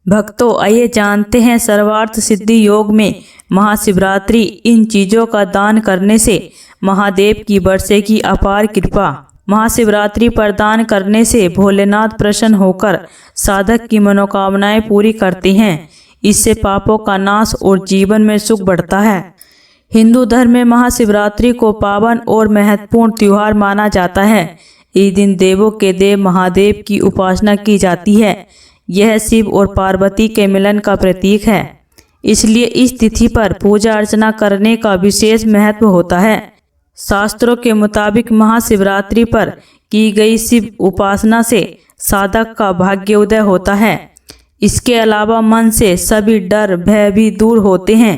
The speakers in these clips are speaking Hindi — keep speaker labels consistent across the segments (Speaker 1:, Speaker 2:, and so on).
Speaker 1: भक्तों, आइए जानते हैं सर्वार्थ सिद्धि योग में महाशिवरात्रि। इन चीजों का दान करने से महादेव की बरसेगी अपार कृपा। महाशिवरात्रि पर दान करने से भोलेनाथ प्रसन्न होकर साधक की मनोकामनाएं पूरी करते हैं। इससे पापों का नाश और जीवन में सुख बढ़ता है। हिंदू धर्म में महाशिवरात्रि को पावन और महत्वपूर्ण त्योहार माना जाता है। इस दिन देवों के देव महादेव की उपासना की जाती है। यह शिव और पार्वती के मिलन का प्रतीक है, इसलिए इस तिथि पर पूजा अर्चना करने का विशेष महत्व होता है। शास्त्रों के मुताबिक महाशिवरात्रि पर की गई शिव उपासना से साधक का भाग्योदय होता है। इसके अलावा मन से सभी डर भय भी दूर होते हैं।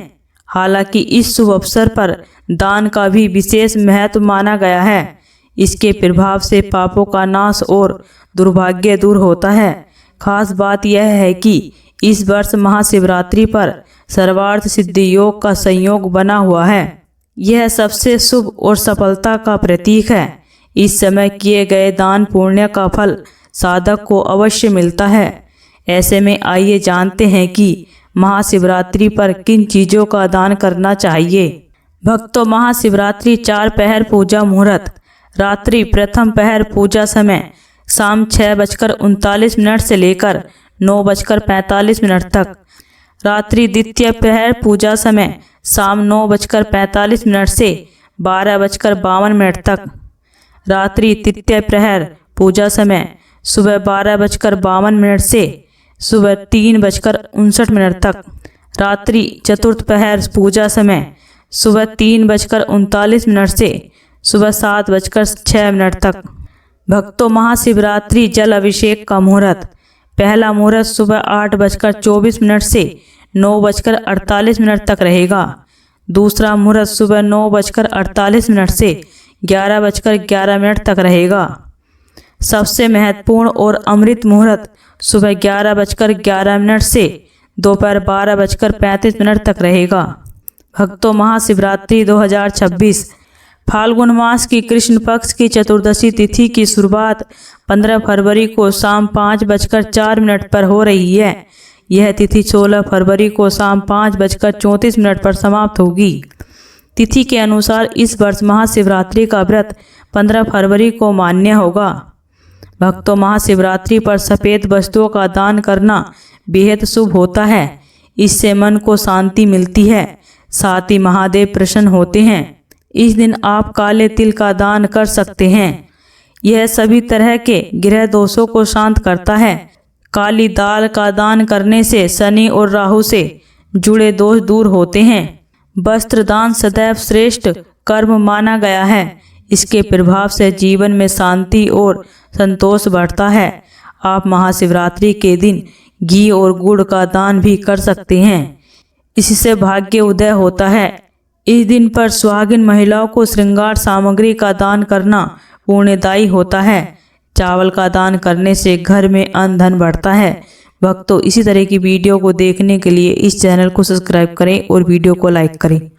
Speaker 1: हालांकि इस शुभ अवसर पर दान का भी विशेष महत्व माना गया है। इसके प्रभाव से पापों का नाश और दुर्भाग्य दूर होता है। खास बात यह है कि इस वर्ष महाशिवरात्रि पर सर्वार्थ सिद्धि योग का संयोग बना हुआ है। यह सबसे शुभ और सफलता का प्रतीक है। इस समय किए गए दान पुण्य का फल साधक को अवश्य मिलता है। ऐसे में आइए जानते हैं कि महाशिवरात्रि पर किन चीजों का दान करना चाहिए। भक्तों, महाशिवरात्रि 4 पहर पूजा मुहूर्त। रात्रि प्रथम पहर पूजा समय शाम 6:39 से लेकर 9:45 तक। रात्रि द्वितीय पहर पूजा समय शाम 9:45 से 12:52 तक। रात्रि तृतीय प्रहर पूजा समय सुबह 12:52 से सुबह 3:59 तक। रात्रि चतुर्थ पहर पूजा समय सुबह 3:39 से सुबह 7:06 तक। भक्तों, महाशिवरात्रि जल अभिषेक का मुहूर्त। पहला मुहूर्त सुबह 8:24 से 9:48 तक रहेगा। दूसरा मुहूर्त सुबह 9:48 से 11:11 तक रहेगा। सबसे महत्वपूर्ण और अमृत मुहूर्त सुबह 11:11 से दोपहर 12:35 तक रहेगा। भक्तों, महाशिवरात्रि 2026 फाल्गुन मास की कृष्ण पक्ष की चतुर्दशी तिथि की शुरुआत 15 फरवरी को शाम 5:04 पर हो रही है। यह तिथि 16 फरवरी को शाम 5:34 पर समाप्त होगी। तिथि के अनुसार इस वर्ष महाशिवरात्रि का व्रत 15 फरवरी को मान्य होगा। भक्तों, महाशिवरात्रि पर सफ़ेद वस्तुओं का दान करना बेहद शुभ होता है। इससे मन को शांति मिलती है, साथ ही महादेव प्रसन्न होते हैं। इस दिन आप काले तिल का दान कर सकते हैं। यह सभी तरह के ग्रह दोषों को शांत करता है। काली दाल का दान करने से शनि और राहु से जुड़े दोष दूर होते हैं। वस्त्र दान सदैव श्रेष्ठ कर्म माना गया है। इसके प्रभाव से जीवन में शांति और संतोष बढ़ता है। आप महाशिवरात्रि के दिन घी और गुड़ का दान भी कर सकते हैं। इससे भाग्य उदय होता है। इस दिन पर सुहागिन महिलाओं को श्रृंगार सामग्री का दान करना पुण्यदायी होता है। चावल का दान करने से घर में अन्न धन बढ़ता है। भक्तों, इसी तरह की वीडियो को देखने के लिए इस चैनल को सब्सक्राइब करें और वीडियो को लाइक करें।